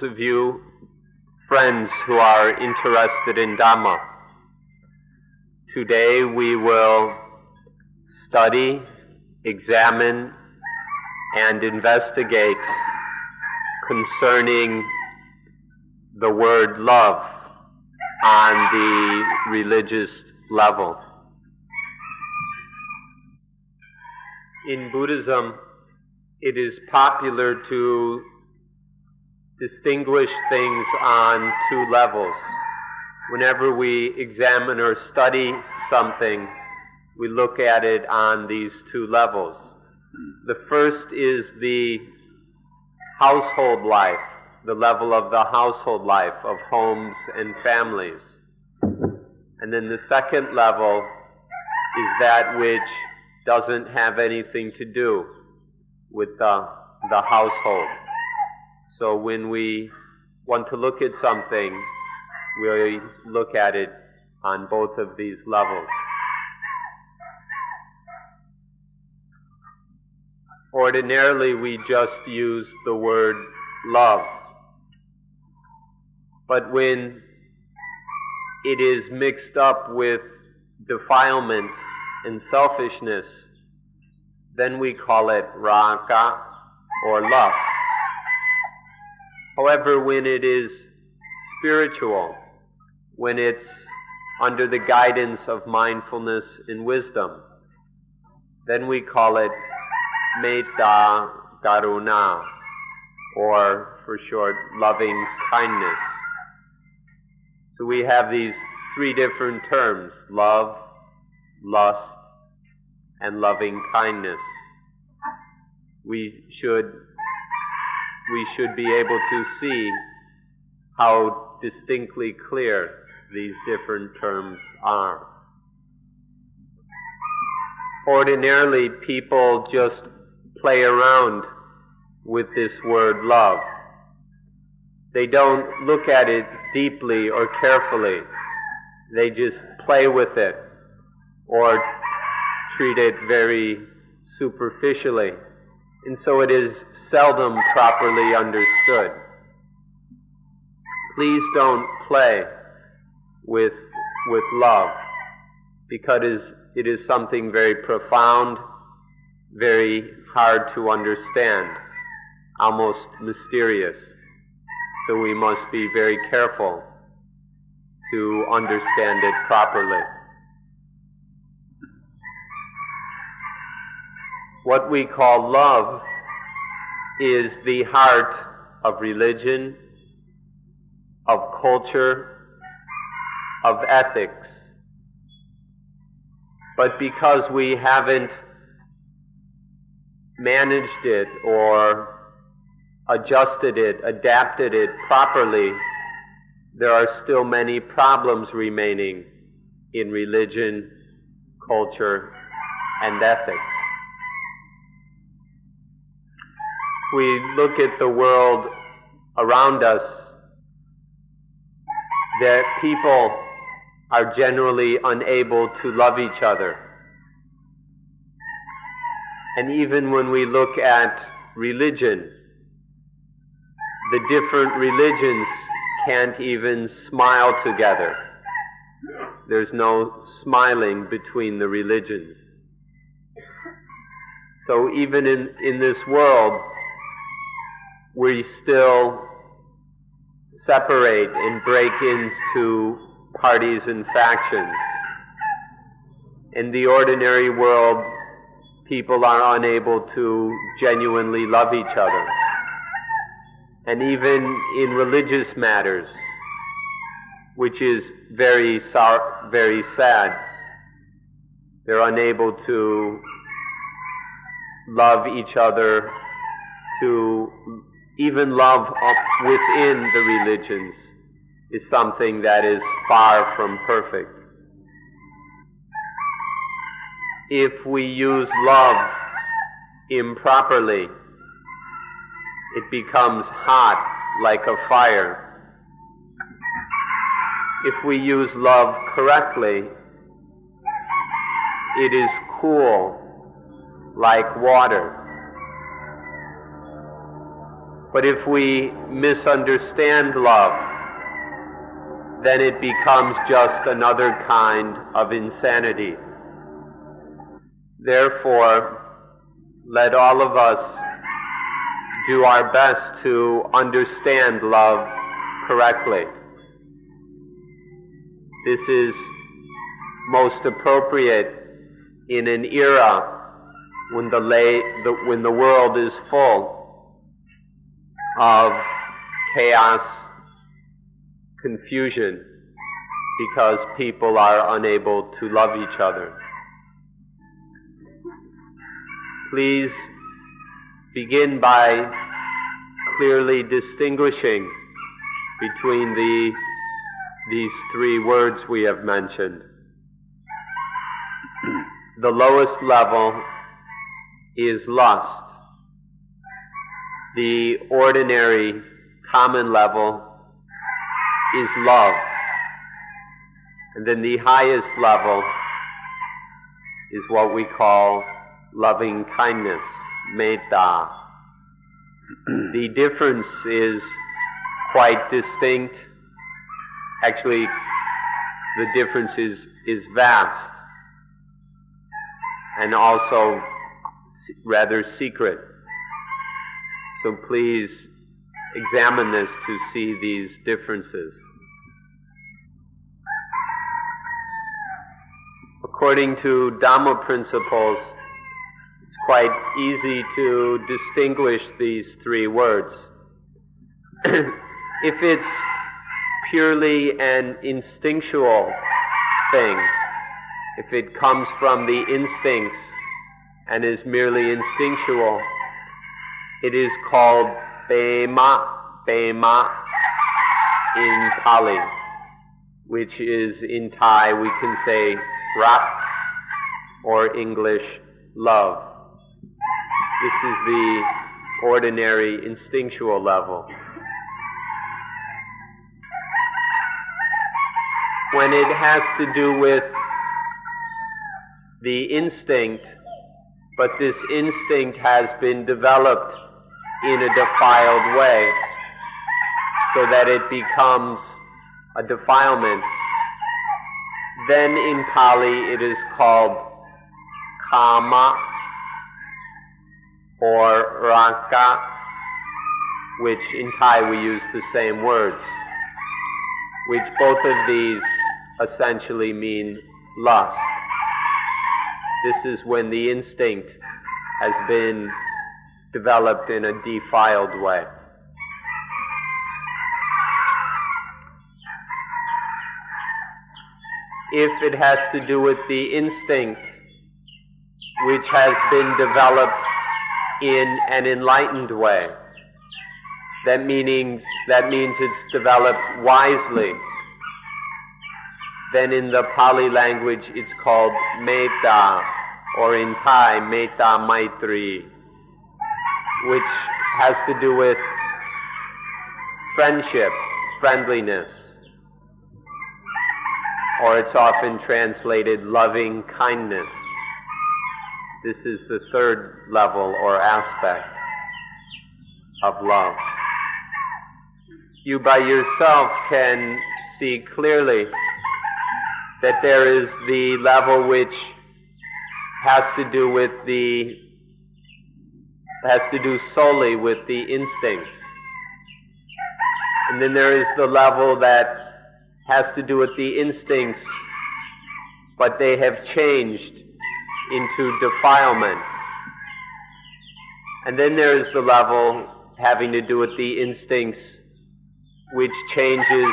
those of you friends who are interested in Dhamma. Today we will study, examine, and investigate concerning the word love on the religious level. In Buddhism, it is popular to distinguish things on two levels. Whenever we examine or study something, we look at it on these two levels. The first is the household life, the level of the household life of homes and families. And then the second level is that which doesn't have anything to do with the household. So when we want to look at something, we look at it on both of these levels. Ordinarily, we just use the word love. But when it is mixed up with defilement and selfishness, then we call it raga or lust. However, when it is spiritual, when it's under the guidance of mindfulness and wisdom, then we call it metta karuna, or for short, loving kindness. So we have these three different terms: love, lust, and loving kindness. We should be able to see how distinctly clear these different terms are. Ordinarily, people just play around with this word love. They don't look at it deeply or carefully. They just play with it or treat it very superficially. And so it is seldom properly understood. Please don't play with love, because it is something very profound, very hard to understand, almost mysterious. So we must be very careful to understand it properly. What we call love is the heart of religion, of culture, of ethics. But because we haven't managed it or adjusted it, adapted it properly, there are still many problems remaining in religion, culture, and ethics. We look at the world around us, that people are generally unable to love each other. And even when we look at religion, the different religions can't even smile together. There's no smiling between the religions. So even in this world, we still separate and break into parties and factions. In the ordinary world, people are unable to genuinely love each other. And even in religious matters, which is very sad, they're unable to love each other, to even love within the religions is something that is far from perfect. If we use love improperly, it becomes hot like a fire. If we use love correctly, it is cool like water. But if we misunderstand love, then it becomes just another kind of insanity. Therefore, let all of us do our best to understand love correctly. This is most appropriate in an era when the world is full of chaos, confusion, because people are unable to love each other. Please begin by clearly distinguishing between these three words we have mentioned. The lowest level is lust. The ordinary, common level is love. And then the highest level is what we call loving kindness, metta. The difference is quite distinct. Actually, the difference is vast and also rather secret. So please examine this to see these differences. According to Dhamma principles, it's quite easy to distinguish these three words. If it's purely an instinctual thing, if it comes from the instincts and is merely instinctual, it is called pema in Pali, which is in Thai we can say rak, or English love. This is the ordinary instinctual level. When it has to do with the instinct, but this instinct has been developed in a defiled way, so that it becomes a defilement, then in Pali it is called kama or raka, which in Thai we use the same words, which both of these essentially mean lust. This is when the instinct has been developed in a defiled way. If it has to do with the instinct which has been developed in an enlightened way, that means it's developed wisely, then in the Pali language it's called metta, or in Thai, metta maitri, which has to do with friendship, friendliness, or it's often translated loving kindness. This is the third level or aspect of love. You by yourself can see clearly that there is the level which has to do solely with the instincts. And then there is the level that has to do with the instincts, but they have changed into defilement. And then there is the level having to do with the instincts which changes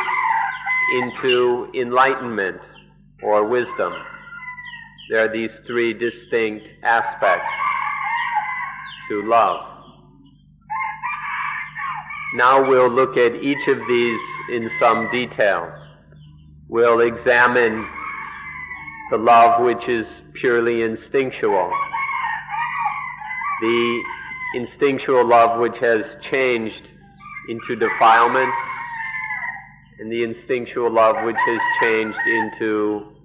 into enlightenment or wisdom. There are these three distinct aspects to love. Now we'll look at each of these in some detail. We'll examine the love which is purely instinctual, the instinctual love which has changed into defilement, and the instinctual love which has changed into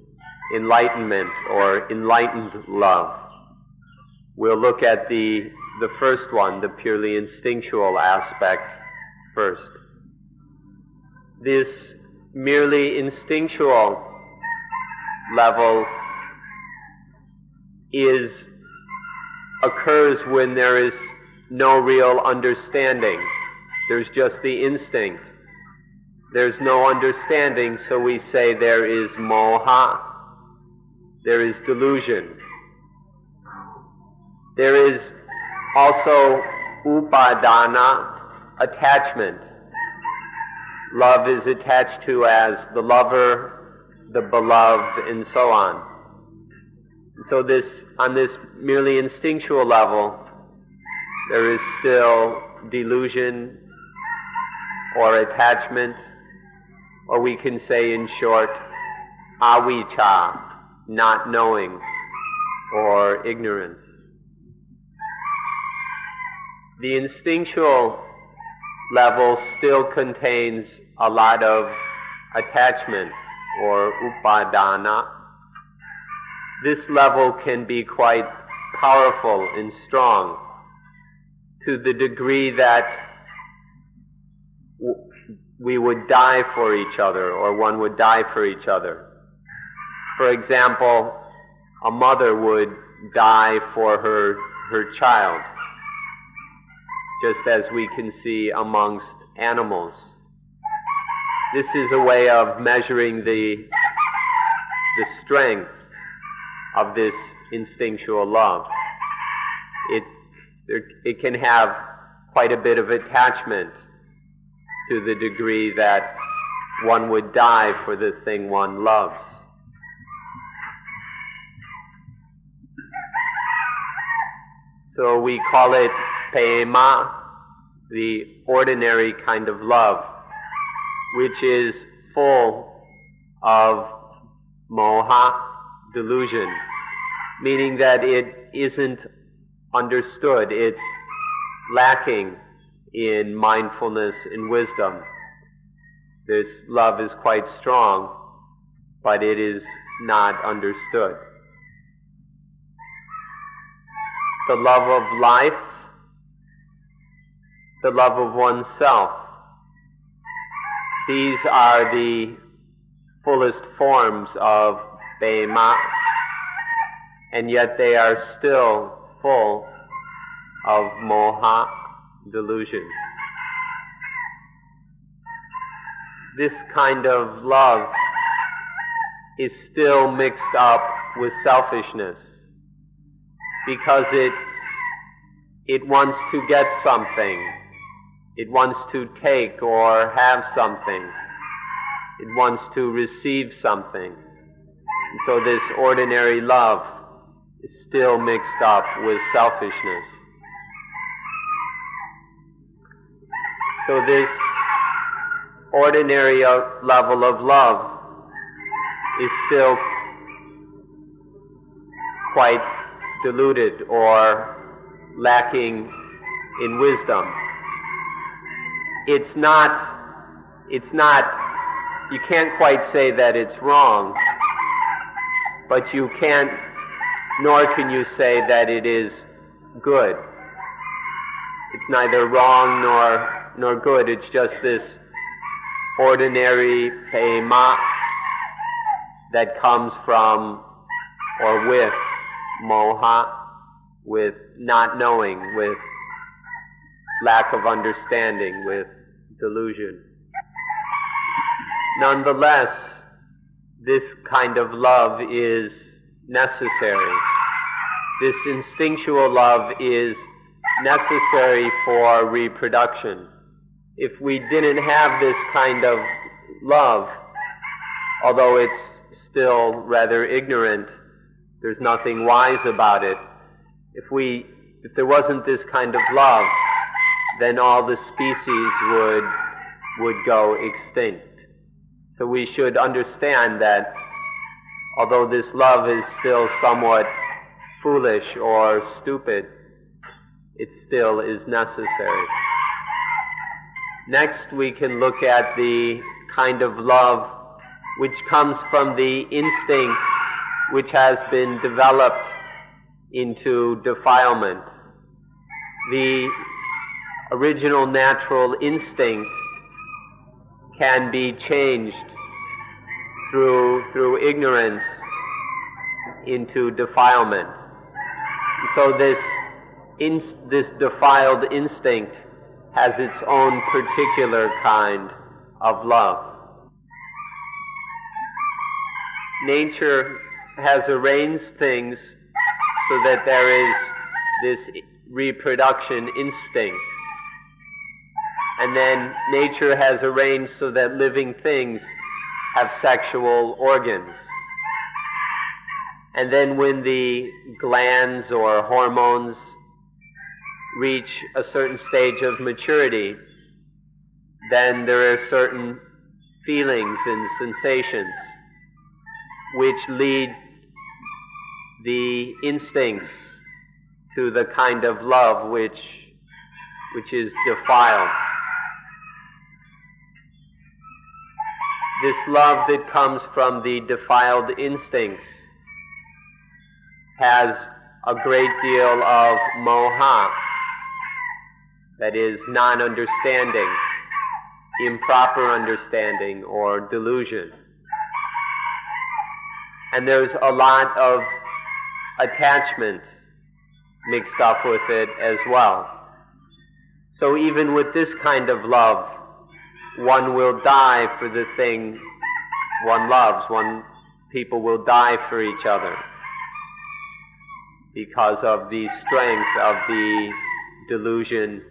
enlightenment or enlightened love. We'll look at the the first one, the purely instinctual aspect first. This merely instinctual level occurs when there is no real understanding. There's just the instinct. There's no understanding, so we say there is moha. There is delusion. There is also upadana, attachment. Love is attached to as the lover, the beloved, and so on. So on this merely instinctual level, there is still delusion or attachment, or we can say in short, avijja, not knowing, or ignorance. The instinctual level still contains a lot of attachment, or upadana. This level can be quite powerful and strong, to the degree that we would die for each other, or one would die for each other. For example, a mother would die for her child, just as we can see amongst animals. This is a way of measuring the strength of this instinctual love. It can have quite a bit of attachment, to the degree that one would die for the thing one loves. So we call it prema, the ordinary kind of love, which is full of moha, delusion, meaning that it isn't understood, it's lacking in mindfulness and wisdom. This love is quite strong, but it is not understood. The love of life, the love of oneself, these are the fullest forms of prema, and yet they are still full of moha, delusion. This kind of love is still mixed up with selfishness, because it wants to get something. It wants to take or have something. It wants to receive something. And so this ordinary love is still mixed up with selfishness. So this ordinary level of love is still quite diluted or lacking in wisdom. It's not, you can't quite say that it's wrong, but you can't, nor can you say that it is good. It's neither wrong nor good, it's just this ordinary prema that comes from or with moha, with not knowing, with lack of understanding, with delusion. Nonetheless, this kind of love is necessary. This instinctual love is necessary for reproduction. If we didn't have this kind of love, although it's still rather ignorant, there's nothing wise about it. If there wasn't this kind of love, then all the species would go extinct. So we should understand that although this love is still somewhat foolish or stupid, it still is necessary. Next, we can look at the kind of love which comes from the instinct which has been developed into defilement. the original natural instinct can be changed through ignorance into defilement. So this defiled instinct has its own particular kind of love. Nature has arranged things so that there is this reproduction instinct. And then nature has arranged so that living things have sexual organs. And then when the glands or hormones reach a certain stage of maturity, then there are certain feelings and sensations which lead the instincts to the kind of love which is defiled. This love that comes from the defiled instincts has a great deal of moha, that is, non-understanding, improper understanding, or delusion. And there's a lot of attachment mixed up with it as well. So even with this kind of love, one will die for the thing one loves. People will die for each other because of the strength of the delusion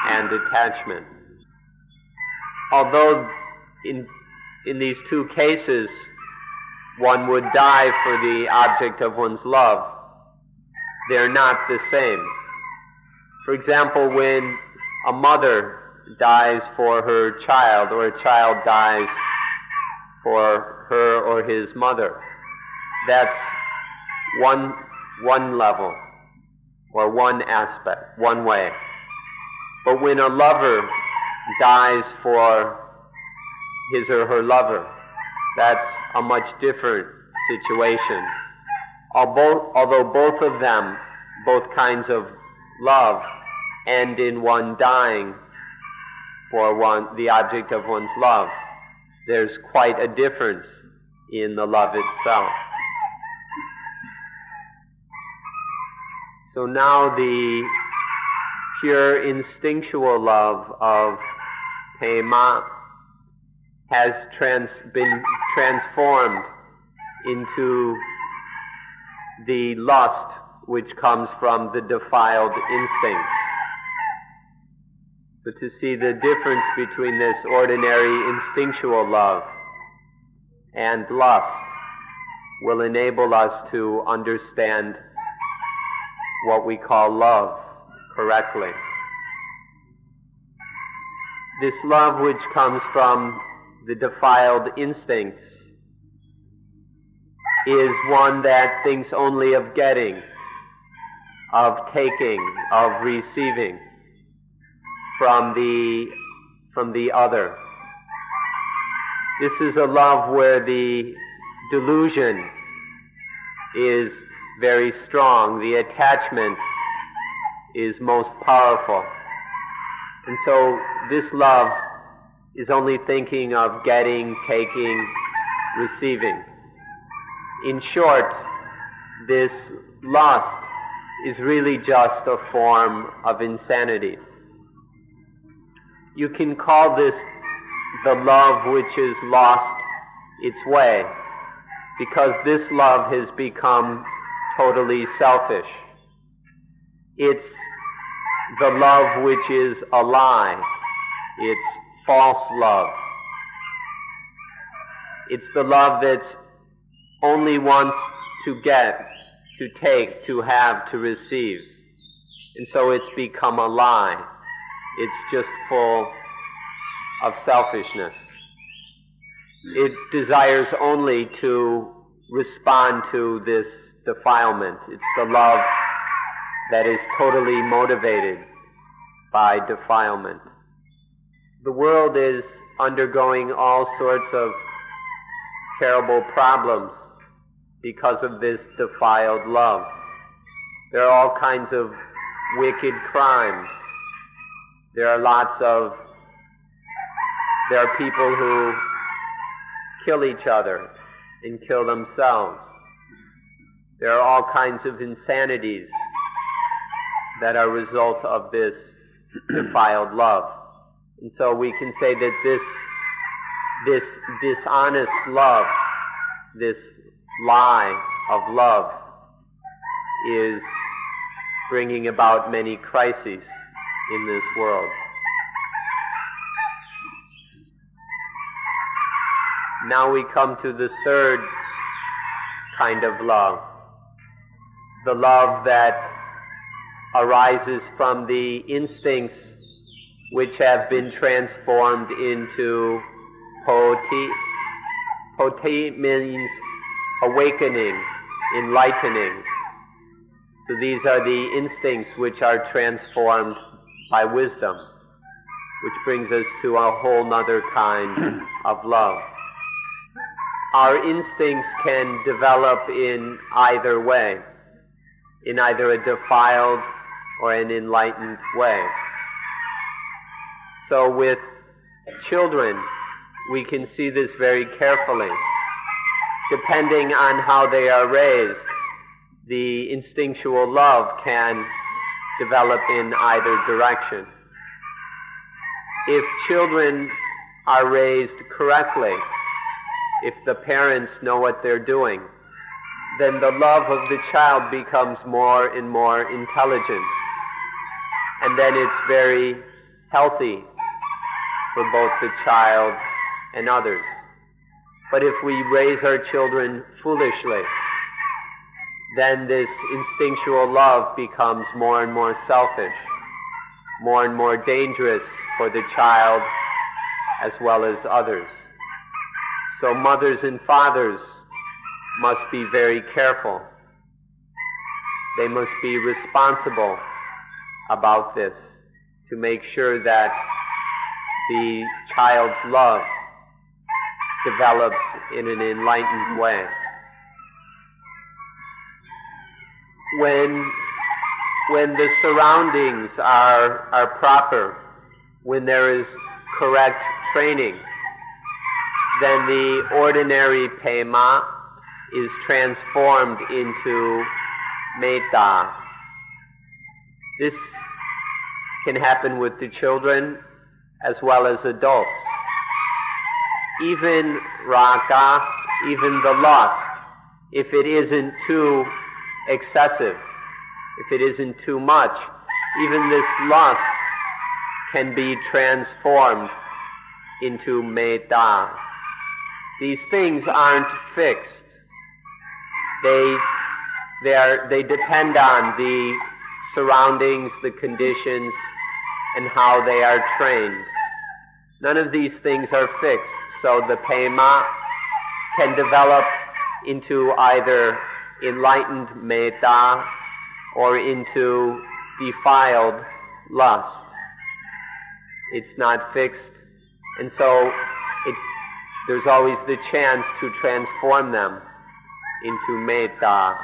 and attachment. Although in these two cases one would die for the object of one's love, they're not the same. For example, when a mother dies for her child, or a child dies for her or his mother, that's one level, or one aspect, one way. But when a lover dies for his or her lover, that's a much different situation. Although both of them, both kinds of love, end in one dying for the object of one's love, there's quite a difference in the love itself. So now the pure instinctual love of Prema has been transformed into the lust which comes from the defiled instincts. So to see the difference between this ordinary instinctual love and lust will enable us to understand what we call love correctly. This love which comes from the defiled instincts is one that thinks only of getting, of taking, of receiving from the other. This is a love where the delusion is very strong, the attachment is most powerful. And so this love is only thinking of getting, taking, receiving. In short, this lust is really just a form of insanity. You can call this the love which has lost its way, because this love has become totally selfish. It's the love which is a lie. It's false love. It's the love that only wants to get, to take, to have, to receive. And so it's become a lie. It's just full of selfishness. It desires only to respond to this defilement. It's the love that is totally motivated by defilement. The world is undergoing all sorts of terrible problems because of this defiled love. There are all kinds of wicked crimes. There are people who kill each other and kill themselves. There are all kinds of insanities that are a result of this defiled love. And so we can say that this dishonest love, this lie of love, is bringing about many crises in this world. Now we come to the third kind of love, the love that arises from the instincts which have been transformed into poti. Poti means awakening, enlightening. So these are the instincts which are transformed by wisdom, which brings us to a whole nother kind of love. Our instincts can develop in either way, in either a defiled or an enlightened way. So with children, we can see this very carefully. Depending on how they are raised, the instinctual love can develop in either direction. If children are raised correctly, if the parents know what they're doing, then the love of the child becomes more and more intelligent. And then it's very healthy for both the child and others. But if we raise our children foolishly, then this instinctual love becomes more and more selfish, more and more dangerous for the child as well as others. So mothers and fathers must be very careful. They must be responsible about this to make sure that the child's love develops in an enlightened way. When the surroundings are proper, when there is correct training, then the ordinary pema is transformed into metta. This can happen with the children as well as adults. Even raga, even the lust, if it isn't too excessive, if it isn't too much, even this lust can be transformed into metta. These things aren't fixed. They depend on the surroundings, the conditions, and how they are trained. None of these things are fixed, so the pema can develop into either enlightened metta or into defiled lust. It's not fixed, and so there's always the chance to transform them into metta.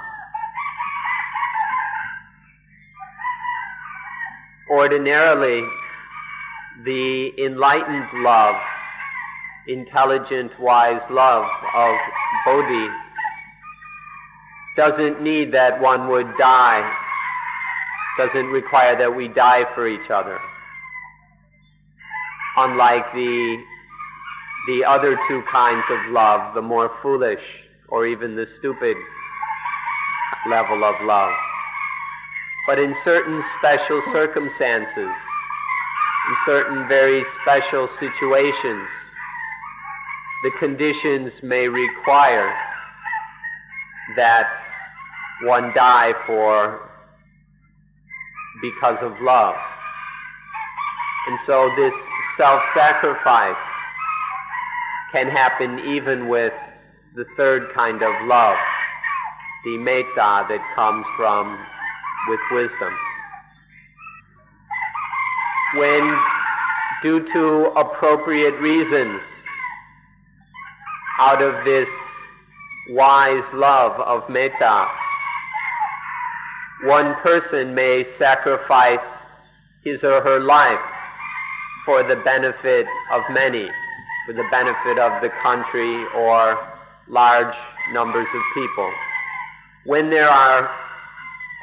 Ordinarily, the enlightened love, intelligent, wise love of Bodhi doesn't need that one would die, doesn't require that we die for each other. Unlike the other two kinds of love, the more foolish or even the stupid level of love. But in certain special circumstances, in certain very special situations, the conditions may require that one die because of love. And so this self-sacrifice can happen even with the third kind of love, the metta that comes with wisdom. When, due to appropriate reasons, out of this wise love of metta, one person may sacrifice his or her life for the benefit of many, for the benefit of the country or large numbers of people. When there are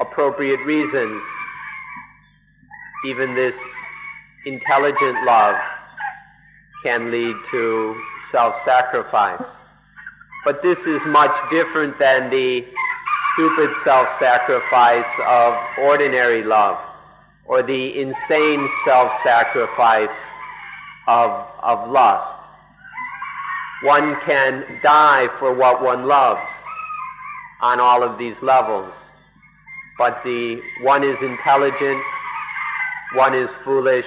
appropriate reasons, even this intelligent love can lead to self-sacrifice. But this is much different than the stupid self-sacrifice of ordinary love, or the insane self-sacrifice of lust. One can die for what one loves on all of these levels, but one is intelligent, one is foolish,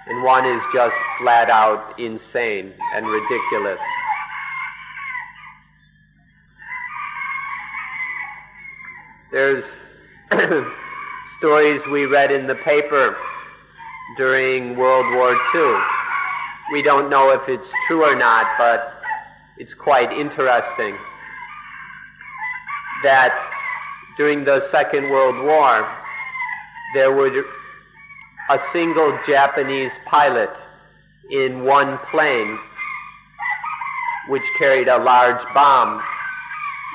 and one is just flat out insane and ridiculous. There's stories we read in the paper during World War II. We don't know if it's true or not, but it's quite interesting that during the Second World War, there was a single Japanese pilot in one plane which carried a large bomb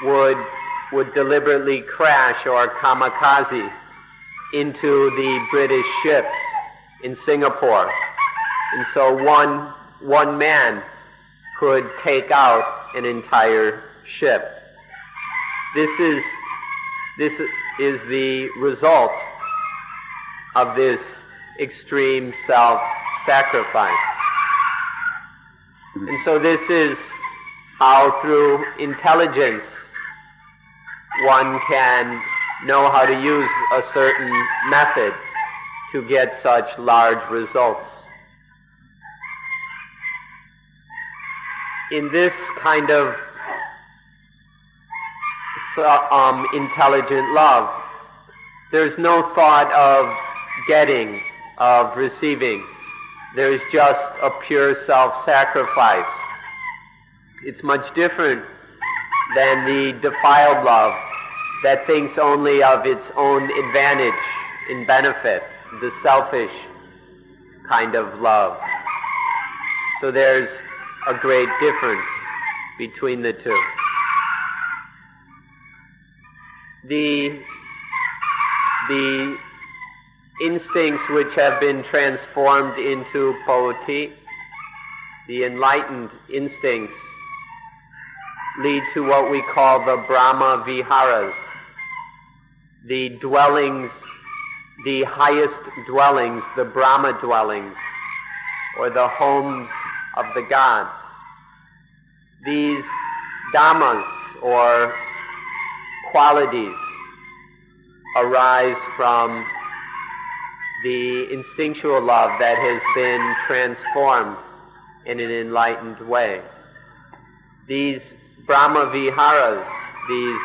would deliberately crash or kamikaze into the British ships in Singapore. And so one man could take out an entire ship. This is the result of this extreme self-sacrifice. And so this is how through intelligence one can know how to use a certain method to get such large results. In this kind of intelligent love, there's no thought of getting, of receiving. There's just a pure self-sacrifice. It's much different than the defiled love that thinks only of its own advantage and benefit, the selfish kind of love. So there's a great difference between the two. The instincts which have been transformed into Poti, the enlightened instincts, lead to what we call the Brahma Viharas, the dwellings, the highest dwellings, the Brahma dwellings, or the homes of the gods. These dhammas, or qualities, arise from the instinctual love that has been transformed in an enlightened way. These Brahma Viharas, these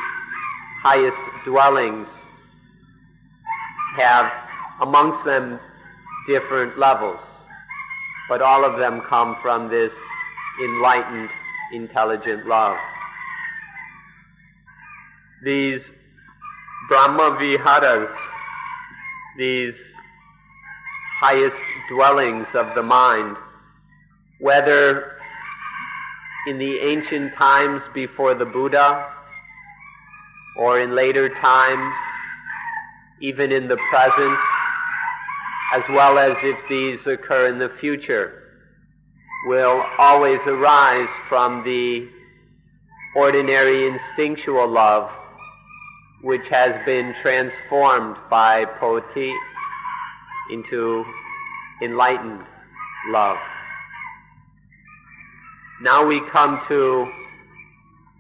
highest dwellings, have amongst them different levels, but all of them come from this enlightened, intelligent love. These Brahma Viharas, these highest dwellings of the mind, whether in the ancient times before the Buddha, or in later times, even in the present, as well as if these occur in the future, will always arise from the ordinary instinctual love which has been transformed by Poti into enlightened love. Now we come to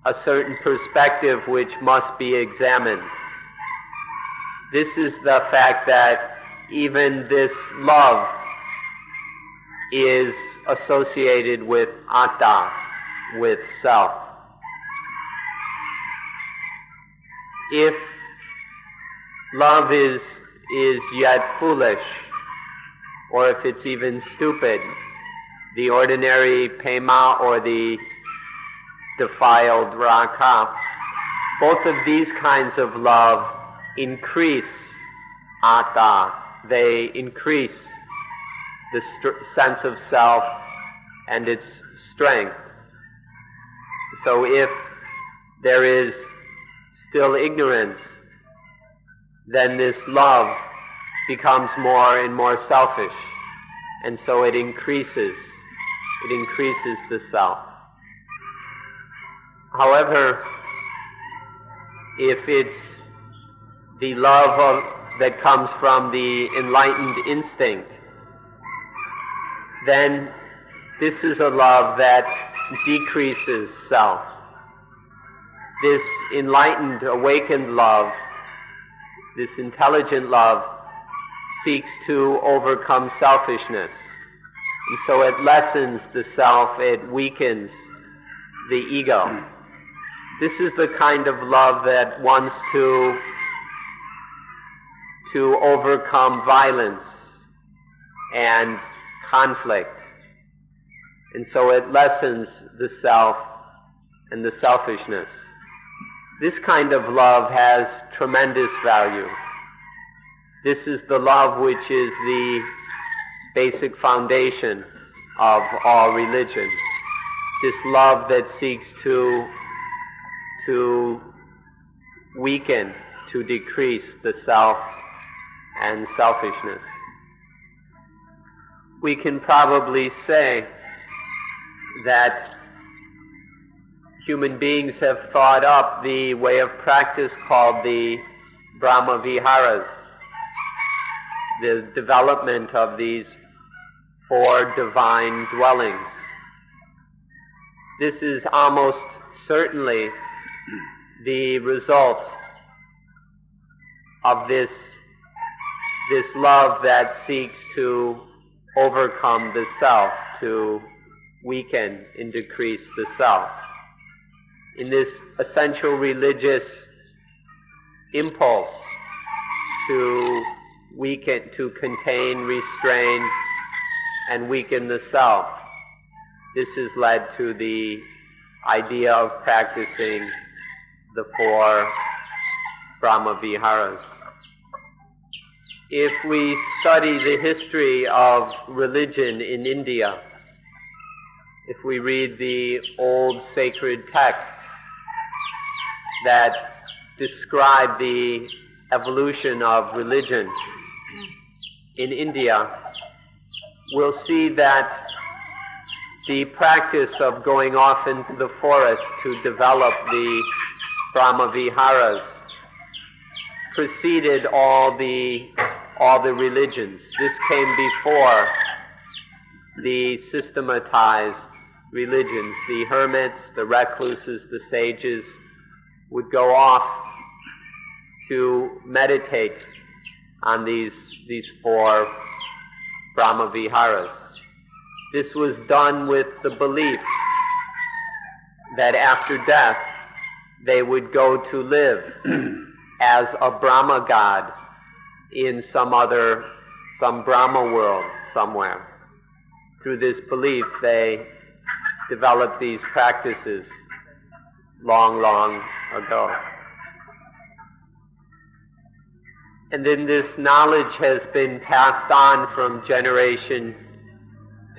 a certain perspective which must be examined. This is the fact that even this love is associated with atta, with self. If love is yet foolish, or if it's even stupid, the ordinary pema or the defiled raka, both of these kinds of love increase atta, they increase the sense of self and its strength. So if there is still ignorance, then this love becomes more and more selfish, and so it increases the self. However, if it's the love that comes from the enlightened instinct, then this is a love that decreases self. This enlightened, awakened love, this intelligent love, seeks to overcome selfishness. And so it lessens the self, it weakens the ego. This is the kind of love that wants to overcome violence and conflict. And so it lessens the self and the selfishness. This kind of love has tremendous value. This is the love which is the basic foundation of all religion. This love that seeks to weaken, to decrease the self and selfishness. We can probably say that human beings have thought up the way of practice called the Brahma Viharas, the development of these 4 divine dwellings. This is almost certainly the result of this love that seeks to overcome the self, to weaken and decrease the self. In this essential religious impulse to weaken, to contain, restrain, and weaken the self, this has led to the idea of practicing the 4 Brahma Viharas. If we study the history of religion in India, if we read the old sacred texts that describe the evolution of religion in India, we'll see that the practice of going off into the forest to develop the Brahma Viharas preceded all the religions. This came before the systematized religions. The hermits, the recluses, the sages would go off to meditate on these 4 Brahma Viharas. This was done with the belief that after death they would go to live as a Brahma god in some Brahma world somewhere. Through this belief they developed these practices long, long ago. And then this knowledge has been passed on from generation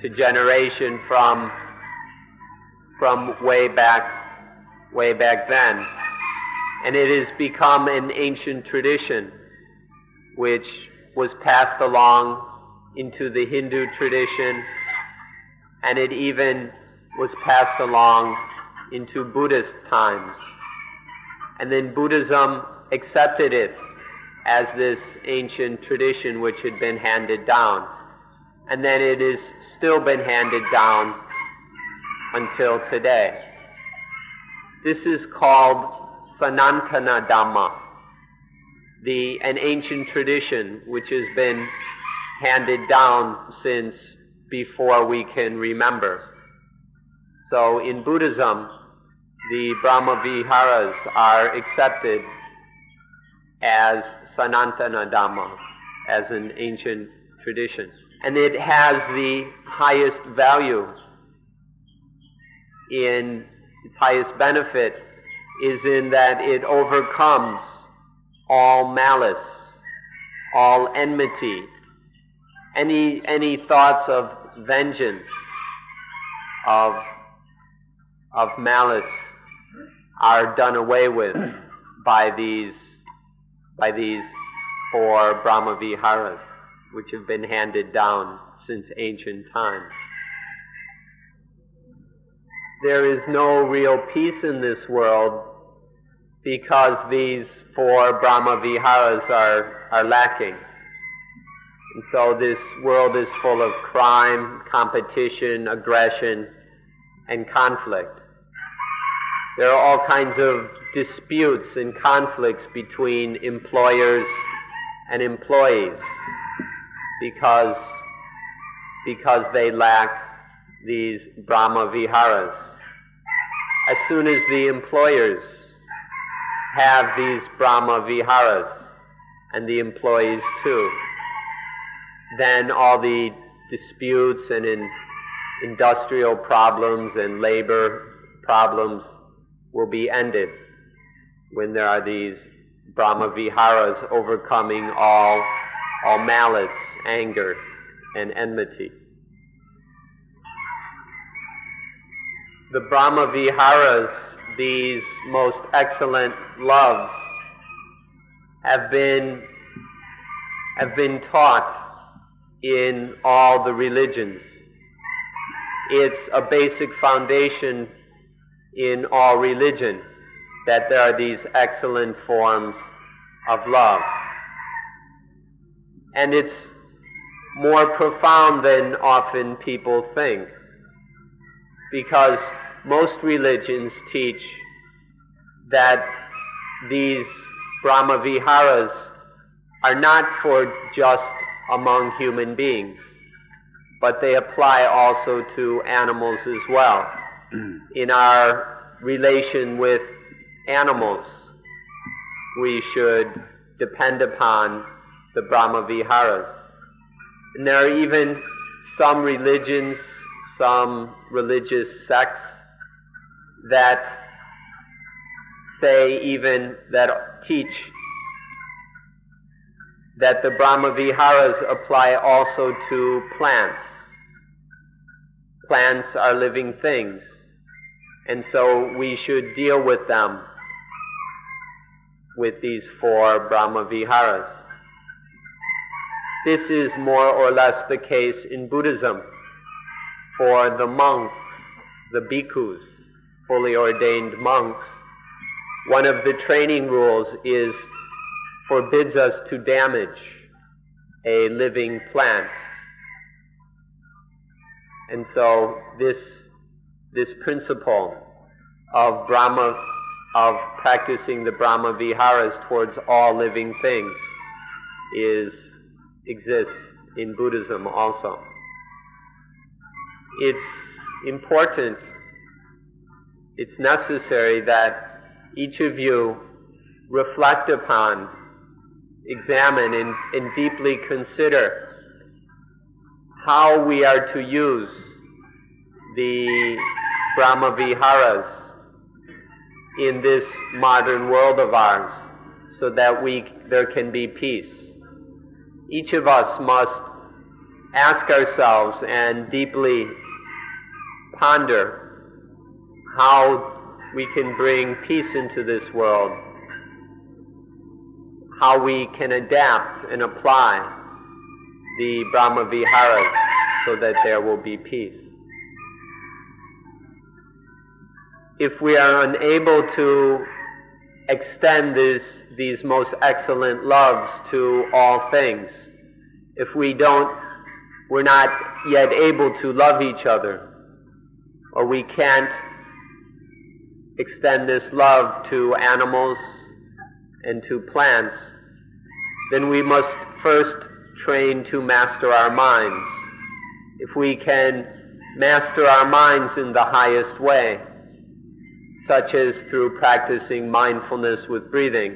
to generation from way back then. And it has become an ancient tradition which was passed along into the Hindu tradition, and it even was passed along into Buddhist times. And then Buddhism accepted it as this ancient tradition which had been handed down. And then it has still been handed down until today. This is called Sanatana Dhamma, an ancient tradition which has been handed down since before we can remember. So in Buddhism, the Brahma Viharas are accepted as Sanatana Dhamma, as an ancient tradition. And it has the highest value, its highest benefit is in that it overcomes all malice, all enmity, any thoughts of vengeance, of malice are done away with by these four Brahma-viharas, which have been handed down since ancient times. There is no real peace in this world because these four Brahma-viharas are lacking. And so this world is full of crime, competition, aggression, and conflict. There are all kinds of disputes and conflicts between employers and employees because they lack these Brahma-viharas. As soon as the employers have these Brahma-viharas, and the employees too, then all the disputes and industrial problems and labor problems will be ended when there are these Brahma-viharas overcoming all malice, anger, and enmity. The Brahma-viharas, these most excellent loves, have been taught in all the religions. It's a basic foundation in all religion that there are these excellent forms of love. And it's more profound than often people think, because most religions teach that these Brahma-viharas are not for just among human beings, but they apply also to animals as well. In our relation with animals, we should depend upon the Brahma-viharas. And there are even some religions, some religious sects that teach that the Brahma-viharas apply also to plants. Plants are living things, and so we should deal with them with these four Brahma-viharas. This is more or less the case in Buddhism. For the monks, the bhikkhus, fully ordained monks, one of the training rules forbids us to damage a living plant. And so this principle of practicing the Brahma-viharas towards all living things exists in Buddhism also. It's important, it's necessary that each of you reflect upon, examine, and deeply consider how we are to use the Brahma-viharas in this modern world of ours so that there can be peace. Each of us must ask ourselves and deeply ponder how we can bring peace into this world, how we can adapt and apply the Brahma-viharas so that there will be peace. If we are unable to extend these most excellent loves to all things, if we're not yet able to love each other, or we can't extend this love to animals and to plants, then we must first train to master our minds. If we can master our minds in the highest way, such as through practicing mindfulness with breathing,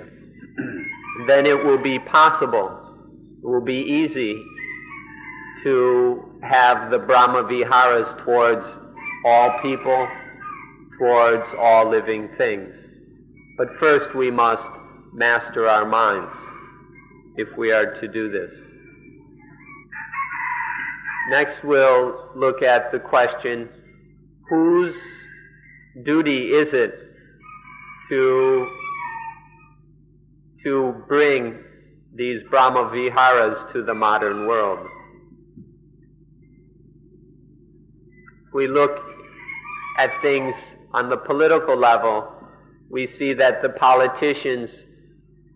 then it will be possible, it will be easy to have the Brahma-viharas towards all people, towards all living things. But first we must master our minds if we are to do this. Next we'll look at the question, whose duty is it to bring these Brahma Viharas to the modern world? If we look at things on the political level, we see that the politicians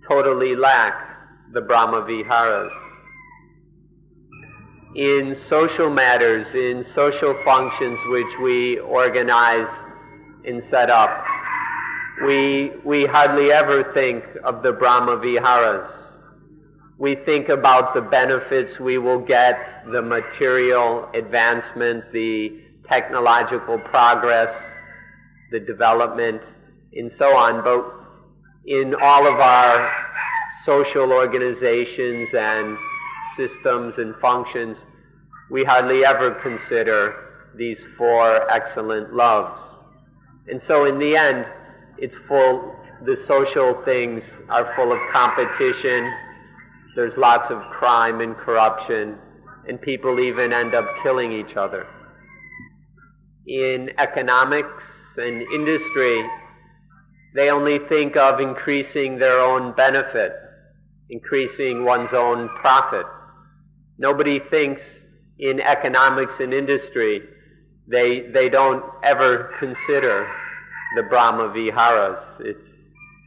totally lack the Brahma Viharas. In social matters, in social functions which we organize and set up, we hardly ever think of the Brahma Viharas. We think about the benefits we will get, the material advancement, the technological progress, the development, and so on. But in all of our social organizations and systems and functions, we hardly ever consider these four excellent loves. And so in the end, the social things are full of competition, there's lots of crime and corruption, and people even end up killing each other. In economics and industry, they only think of increasing their own benefit, increasing one's own profit. Nobody thinks in economics and industry, they don't ever consider the Brahma Viharas.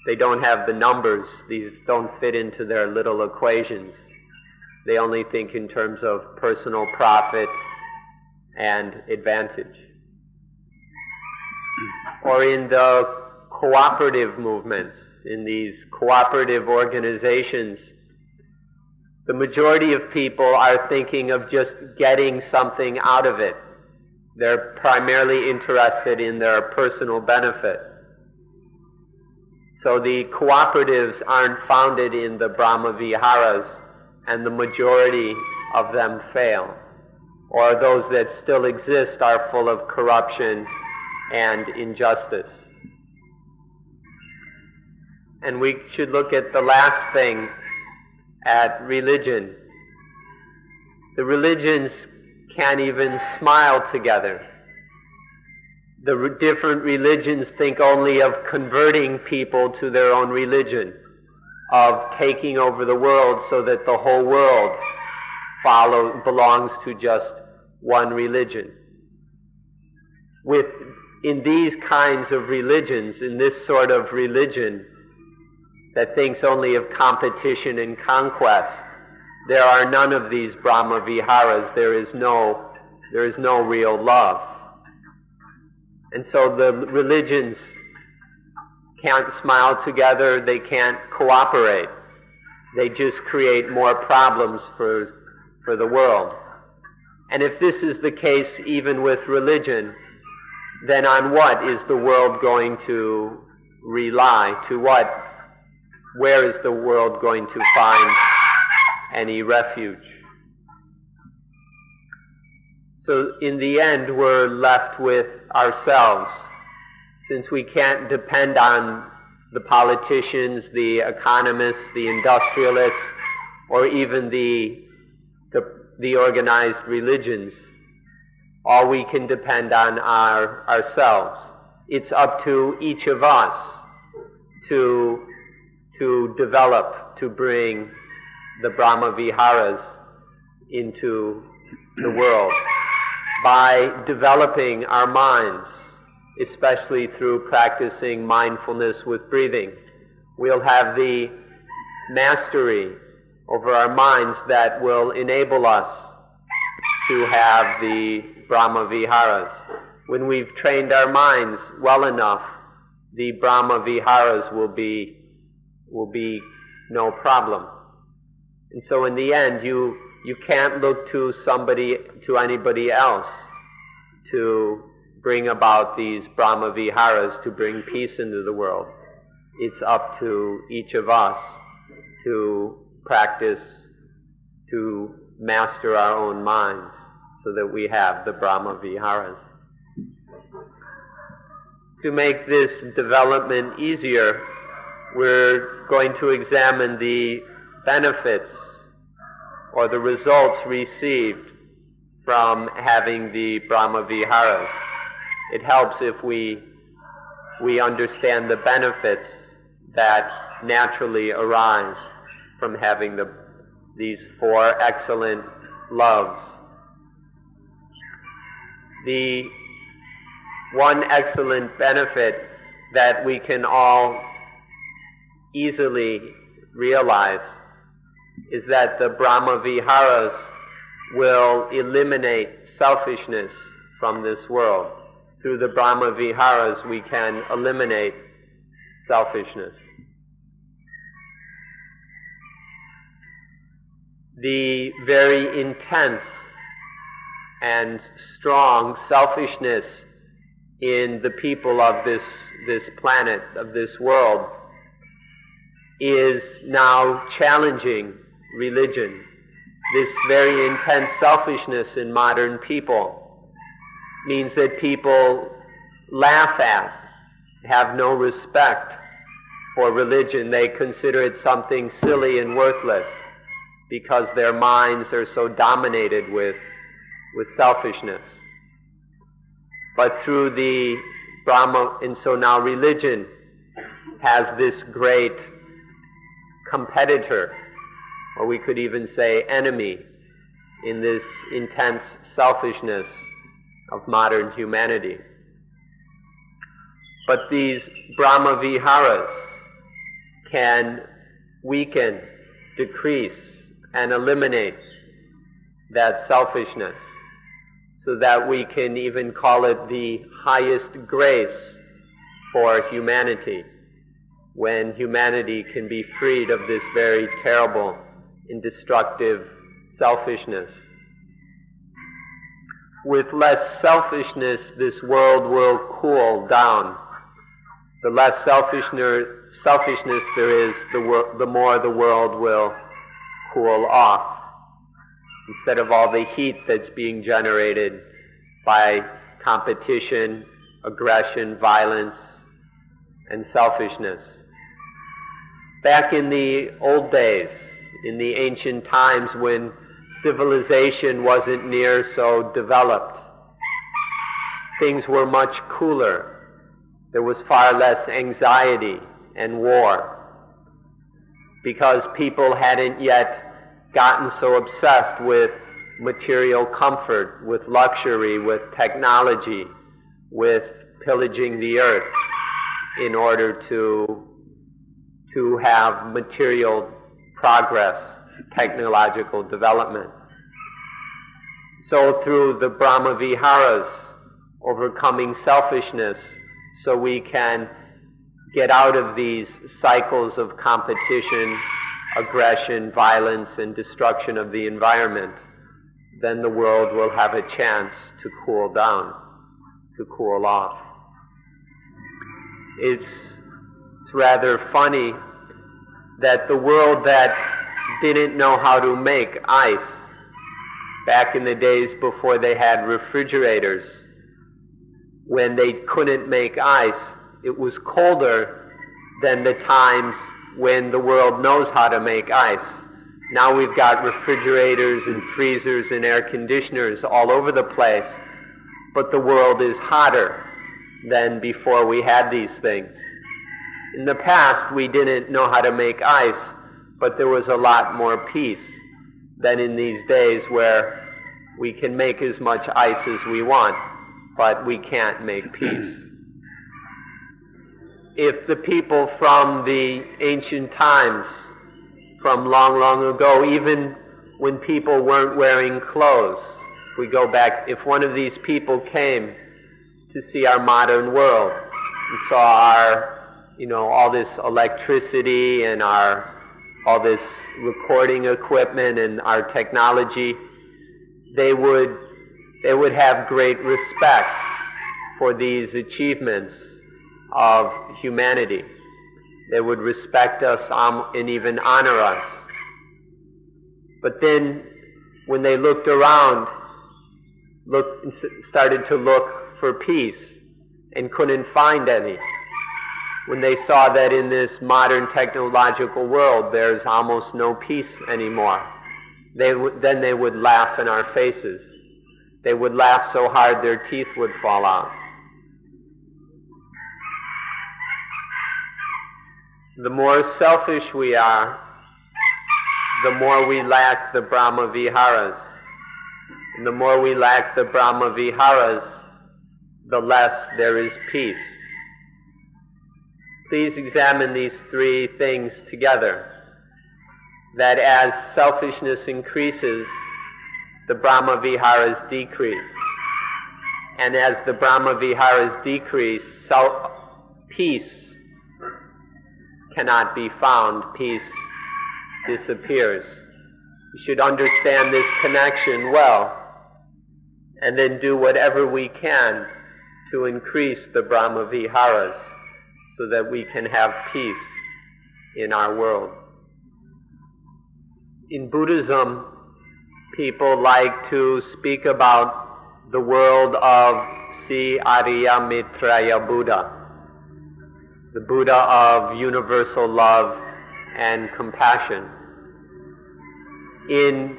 They don't have the numbers. These don't fit into their little equations. They only think in terms of personal profit and advantage. Or in the cooperative movements, in these cooperative organizations, the majority of people are thinking of just getting something out of it. They're primarily interested in their personal benefit. So the cooperatives aren't founded in the Brahma Viharas, and the majority of them fail. Or those that still exist are full of corruption and injustice. And we should look at the last thing, at religion. The religions can't even smile together. The different religions think only of converting people to their own religion, of taking over the world so that the whole world belongs to just one religion. In these kinds of religions, in this sort of religion that thinks only of competition and conquest, there are none of these Brahma Viharas. There is no real love. And so the religions can't smile together, they can't cooperate. They just create more problems for the world. And if this is the case even with religion, then on what is the world going to rely? Where is the world going to find any refuge? So in the end, we're left with ourselves. Since we can't depend on the politicians, the economists, the industrialists, or even the organized religions, all we can depend on are ourselves. It's up to each of us to develop, to bring the Brahma Viharas into the world by developing our minds, especially through practicing mindfulness with breathing. We'll have the mastery over our minds that will enable us to have the Brahma Viharas. When we've trained our minds well enough, the Brahma Viharas will be no problem. And so in the end, you can't look to anybody else to bring about these Brahma Viharas, to bring peace into the world. It's up to each of us to practice, to master our own minds so that we have the Brahma Viharas. To make this development easier, we're going to examine the benefits or the results received from having the Brahma Viharas. It helps if we understand the benefits that naturally arise from having these four excellent loves. The one excellent benefit that we can all easily realize is that the Brahma Viharas will eliminate selfishness from this world. Through the Brahma Viharas we can eliminate selfishness. The very intense and strong selfishness in the people of this planet, of this world, is now challenging religion. This very intense selfishness in modern people means that people laugh at, have no respect for religion. They consider it something silly and worthless because their minds are so dominated with selfishness. But through the Brahma, and so now religion has this great competitor, or we could even say enemy, in this intense selfishness of modern humanity. But these Brahma Viharas can weaken, decrease, and eliminate that selfishness, so that we can even call it the highest grace for humanity, when humanity can be freed of this very terrible and destructive selfishness. With less selfishness, this world will cool down. The less selfishness there is, the more the world will cool off, instead of all the heat that's being generated by competition, aggression, violence, and selfishness. Back in the old days, in the ancient times when civilization wasn't near so developed, things were much cooler. There was far less anxiety and war, because people hadn't yet gotten so obsessed with material comfort, with luxury, with technology, with pillaging the earth in order to have material progress, technological development. So through the Brahma Viharas, overcoming selfishness, so we can get out of these cycles of competition, aggression, violence, and destruction of the environment, then the world will have a chance to cool down, to cool off. It's rather funny that the world that didn't know how to make ice, back in the days before they had refrigerators, when they couldn't make ice, it was colder than the times when the world knows how to make ice. Now we've got refrigerators and freezers and air conditioners all over the place, but the world is hotter than before we had these things. In the past, we didn't know how to make ice, but there was a lot more peace than in these days where we can make as much ice as we want, but we can't make peace. If the people from the ancient times, from long, long ago, even when people weren't wearing clothes, we go back, if one of these people came to see our modern world and saw our, all this electricity and all this recording equipment and our technology, they would have great respect for these achievements of humanity. They would respect us and even honor us. But then, when they looked around, started to look for peace and couldn't find any, when they saw that in this modern technological world there's almost no peace anymore, then they would laugh in our faces. They would laugh so hard their teeth would fall out. The more selfish we are, the more we lack the Brahma Viharas. And the more we lack the Brahma Viharas, the less there is peace. Please examine these three things together. That as selfishness increases, the Brahma Viharas decrease. And as the Brahma Viharas decrease, peace cannot be found. Peace disappears. We should understand this connection well, and then do whatever we can to increase the Brahma Viharas so that we can have peace in our world. In Buddhism, people like to speak about the world of Sri Arya Maitreya Buddha, the Buddha of universal love and compassion. In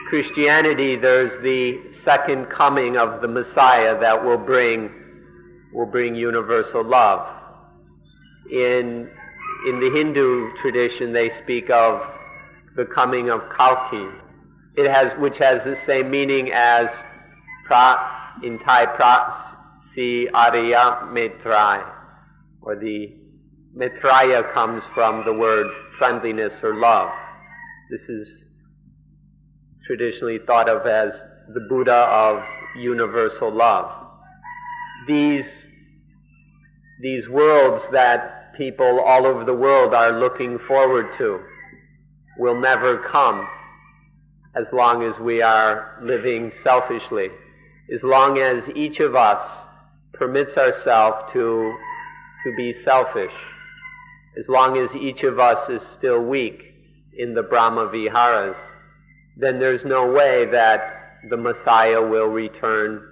Christianity, there's the second coming of the Messiah that will bring universal love. In the Hindu tradition, they speak of the coming of Kalki, which has the same meaning as in Thai, Sri Arya Maitreya, or the Maitreya comes from the word friendliness or love. This is traditionally thought of as the Buddha of universal love. These worlds that people all over the world are looking forward to will never come as long as we are living selfishly. As long as each of us permits ourselves to be selfish, as long as each of us is still weak in the Brahma Viharas, then there's no way that the Messiah will return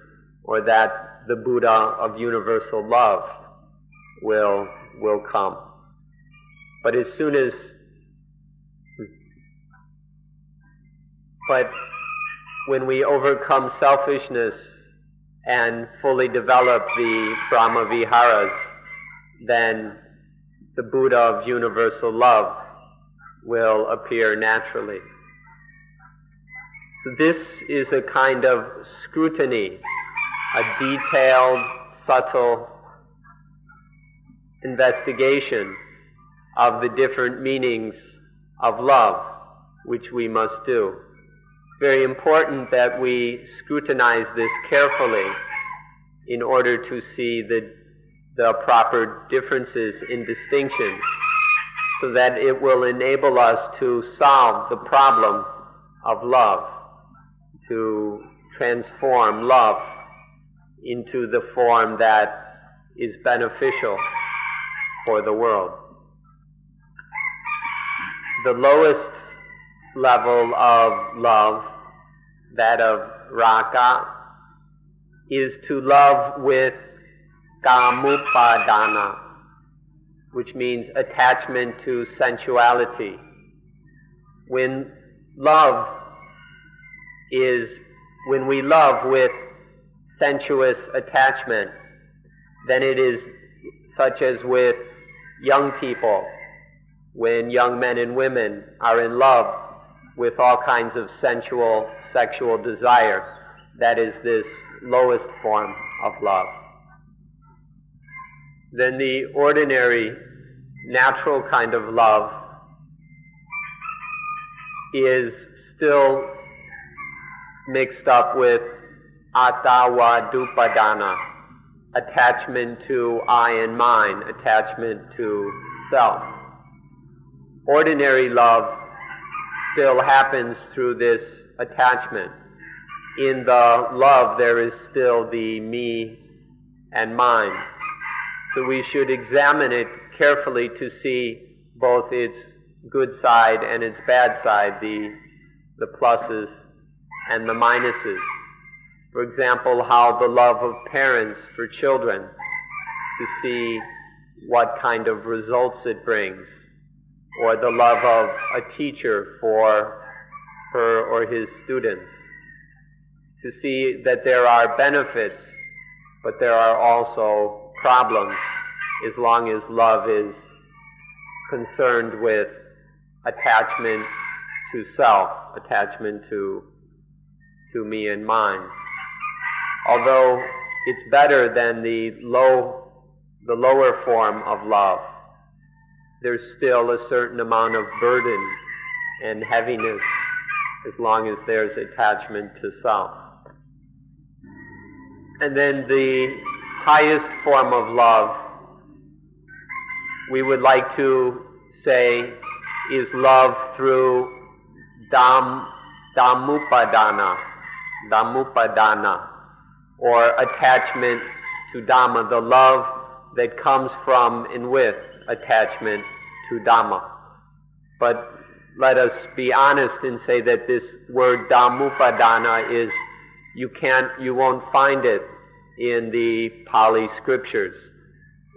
or that the Buddha of universal love will come. But when we overcome selfishness and fully develop the Brahma Viharas, then the Buddha of universal love will appear naturally. So this is a kind of scrutiny, a detailed, subtle investigation of the different meanings of love, which we must do. It's very important that we scrutinize this carefully in order to see the proper differences in distinctions, so that it will enable us to solve the problem of love, to transform love into the form that is beneficial for the world. The lowest level of love, that of raga, is to love with kamupadana, which means attachment to sensuality. When we love with sensuous attachment, then it is such as with young people, when young men and women are in love with all kinds of sensual, sexual desire. That is this lowest form of love. Then the ordinary, natural kind of love is still mixed up with attavadupadana, attachment to I and mine, attachment to self. Ordinary love still happens through this attachment. In the love there is still the me and mine. So we should examine it carefully to see both its good side and its bad side, the pluses and the minuses. For example, how the love of parents for children, to see what kind of results it brings, or the love of a teacher for her or his students, to see that there are benefits, but there are also problems as long as love is concerned with attachment to self, attachment to me and mine. Although it's better than the lower form of love, there's still a certain amount of burden and heaviness as long as there's attachment to self. And then the highest form of love, we would like to say, is love through Dhammupadana, or attachment to Dhamma, the love that comes from and with attachment to Dhamma. But let us be honest and say that this word Dhammupadana is, you won't find it in the Pali scriptures.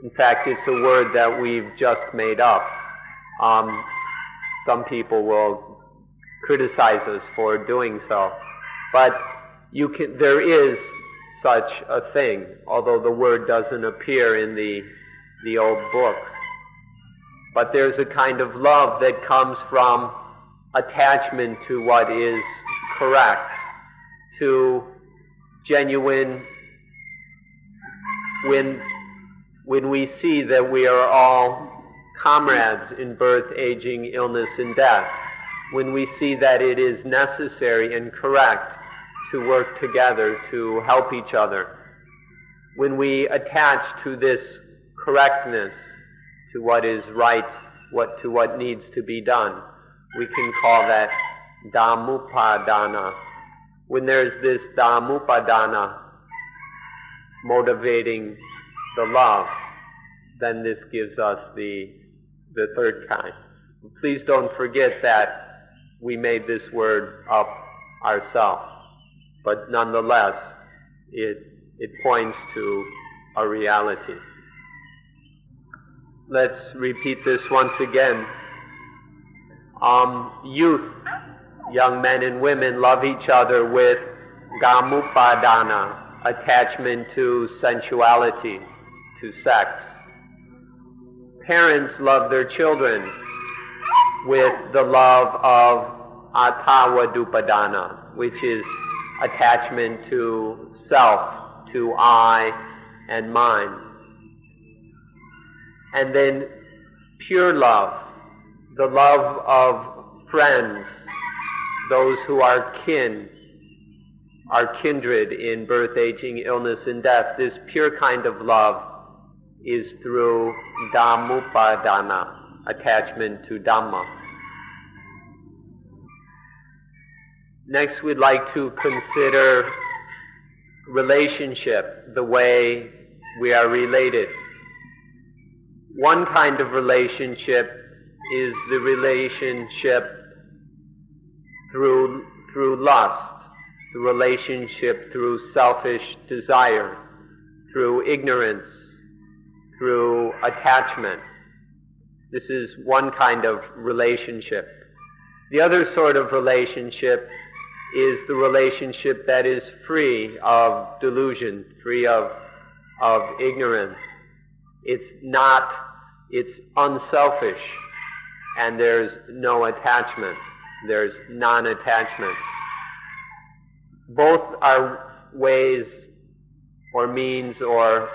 In fact, it's a word that we've just made up. Some people will criticize us for doing so, but there is such a thing, although the word doesn't appear in the old books. But there's a kind of love that comes from attachment to what is correct, to genuine, when we see that we are all comrades in birth, aging, illness, and death, when we see that it is necessary and correct to work together to help each other, when we attach to this correctness, to what is right, to what needs to be done, we can call that Dhammupadana. When there's this Dhammupadana motivating the love, then this gives us the third kind. Please don't forget that we made this word up ourselves, but nonetheless, it points to a reality. Let's repeat this once again. Youth, young men and women, love each other with Dhammupadana, attachment to sensuality, to sex. Parents love their children with the love of Attavadupadana, which is attachment to self, to I and mine. And then pure love, the love of friends, those who are kin, are kindred in birth, aging, illness, and death. This pure kind of love is through Dhammupadana, attachment to Dhamma. Next, we'd like to consider relationship, the way we are related. One kind of relationship is the relationship through lust, the relationship through selfish desire, through ignorance, through attachment. This is one kind of relationship. The other sort of relationship is the relationship that is free of delusion, free of ignorance. It's unselfish, and there's no attachment. There's non-attachment. Both are ways or means or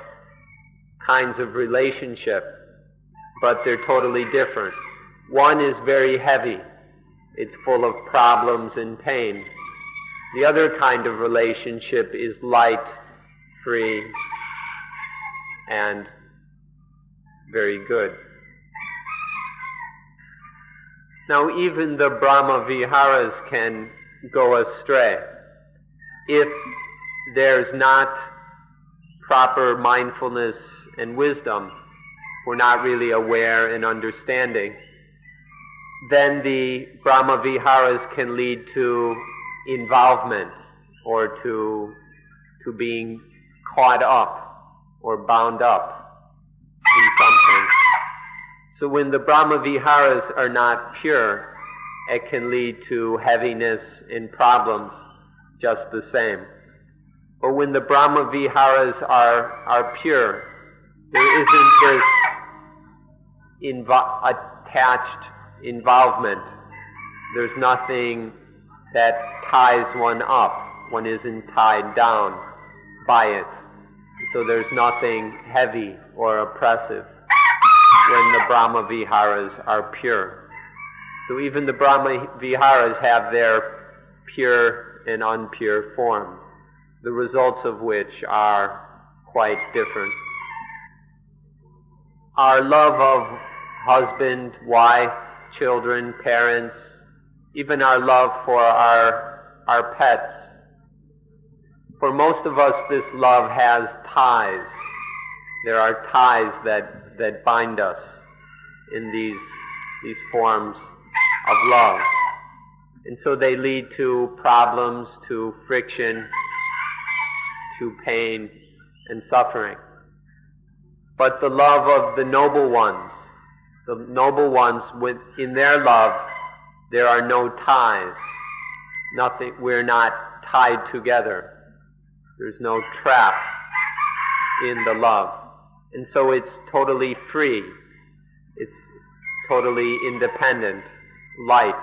kinds of relationship, but they're totally different. One is very heavy. It's full of problems and pain. The other kind of relationship is light, free, and very good. Now, even the Brahma Viharas can go astray. If there's not proper mindfulness and wisdom, we're not really aware and understanding, then the Brahma Viharas can lead to involvement or to being caught up or bound up in something. So when the Brahma Viharas are not pure, it can lead to heaviness and problems just the same. But when the Brahma Viharas are pure, there isn't this attached involvement. There's nothing that ties one up. One isn't tied down by it. So there's nothing heavy or oppressive when the Brahma Viharas are pure. So even the Brahma Viharas have their pure and unpure forms, the results of which are quite different. Our love of husband, wife, children, parents, even our love for our pets. For most of us, this love has ties. There are ties that bind us in these forms of love. And so they lead to problems, to friction, to pain and suffering. But the love of the noble ones, in their love, there are no ties. Nothing, we're not tied together. There's no trap in the love. And so it's totally free. It's totally independent, light.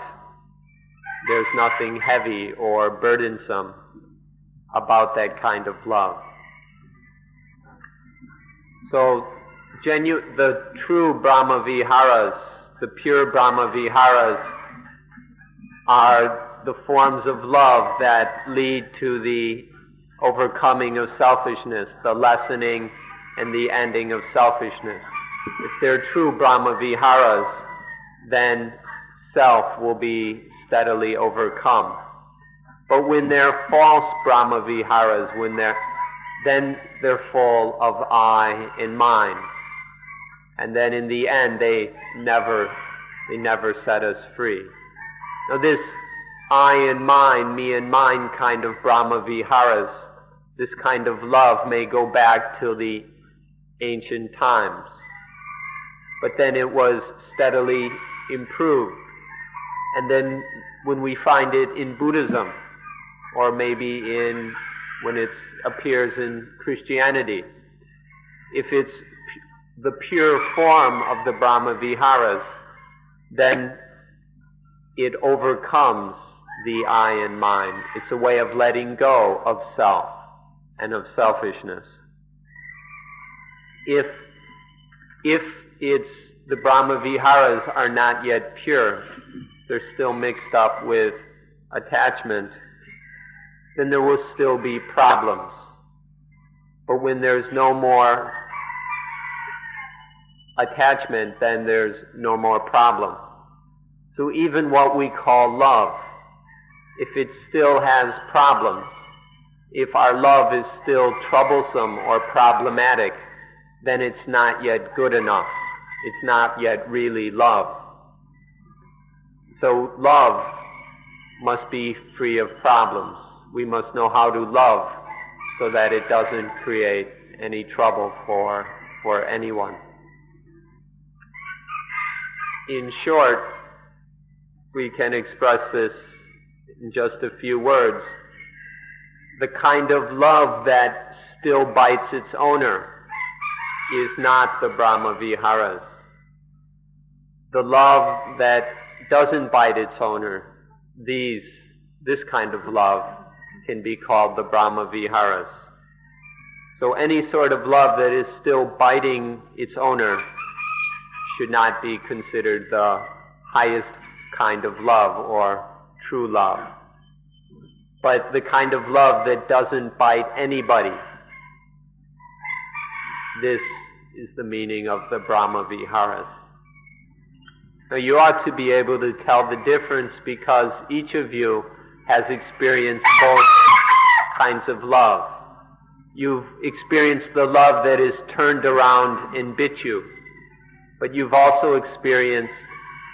There's nothing heavy or burdensome about that kind of love. So the true Brahma Viharas, the pure Brahma Viharas, are the forms of love that lead to the overcoming of selfishness, the lessening and the ending of selfishness. If they're true Brahma Viharas, then self will be steadily overcome. But when they're false Brahma Viharas, then they're full of I and mine. And then in the end, they never set us free. Now this I and mine, me and mine kind of Brahma Viharas, this kind of love may go back to the ancient times. But then it was steadily improved. And then when we find it in Buddhism, or maybe when it appears in Christianity, if it's the pure form of the Brahma Viharas, then it overcomes the I and mine. It's a way of letting go of self and of selfishness. If it's the Brahma Viharas are not yet pure, they're still mixed up with attachment, then there will still be problems. But when there's no more attachment, then there's no more problem. So even what we call love, if it still has problems, if our love is still troublesome or problematic, then it's not yet good enough. It's not yet really love. So love must be free of problems. We must know how to love so that it doesn't create any trouble for anyone. In short, we can express this in just a few words. The kind of love that still bites its owner is not the Brahma Viharas. The love that doesn't bite its owner, this kind of love can be called the Brahma Viharas. So any sort of love that is still biting its owner should not be considered the highest kind of love or true love. But the kind of love that doesn't bite anybody, this is the meaning of the Brahma Viharas. Now you ought to be able to tell the difference because each of you has experienced both kinds of love. You've experienced the love that is turned around and bit you, but you've also experienced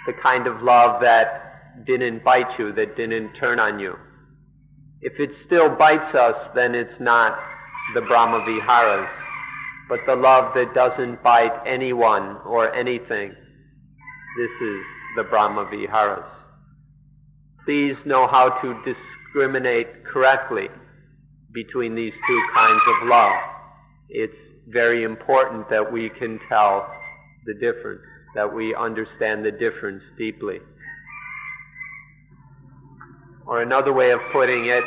the kind of love that didn't bite you, that didn't turn on you. If it still bites us, then it's not the Brahma Viharas, but the love that doesn't bite anyone or anything. This is the Brahma Viharas. Please know how to discriminate correctly between these two kinds of love. It's very important that we can tell the difference, that we understand the difference deeply. Or another way of putting it,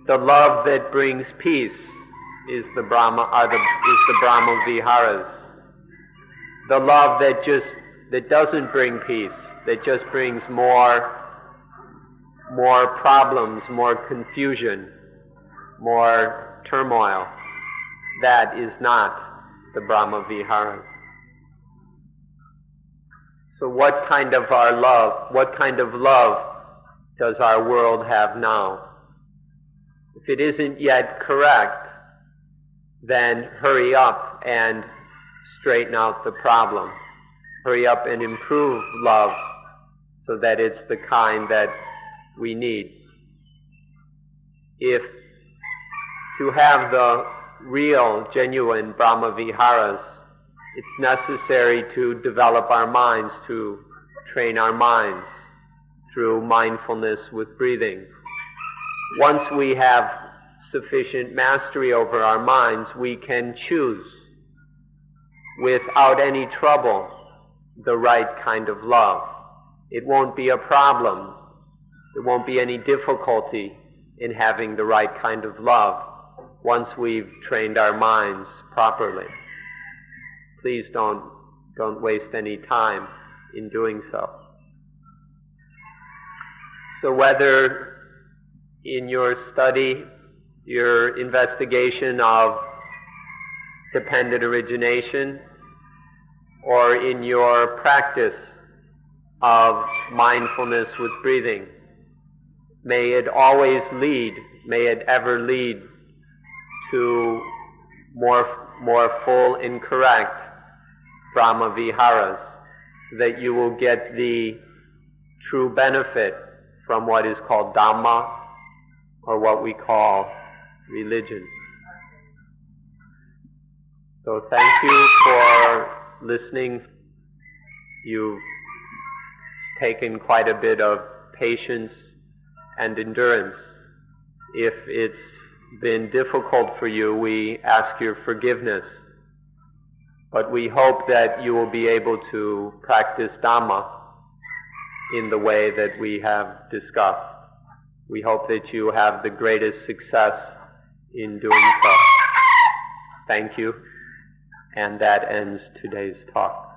the love that brings peace is the Brahma Viharas. The love that doesn't bring peace, that just brings more problems, more confusion, more turmoil, that is not the Brahma Viharas. So what kind of love does our world have now? If it isn't yet correct, then hurry up and straighten out the problem. Hurry up and improve love so that it's the kind that we need. If to have the real, genuine Brahma Viharas, it's necessary to develop our minds, to train our minds through mindfulness with breathing. Once we have sufficient mastery over our minds, we can choose without any trouble the right kind of love. It won't be a problem. There won't be any difficulty in having the right kind of love once we've trained our minds properly. Please don't waste any time in doing so. So whether in your study, your investigation of dependent origination, or in your practice of mindfulness with breathing, may it ever lead to more full and correct Brahma Viharas, so that you will get the true benefit from what is called Dhamma, or what we call religion. So thank you for listening. You've taken quite a bit of patience and endurance. If it's been difficult for you, we ask your forgiveness. But we hope that you will be able to practice Dhamma in the way that we have discussed. We hope that you have the greatest success in doing so. Thank you. And that ends today's talk.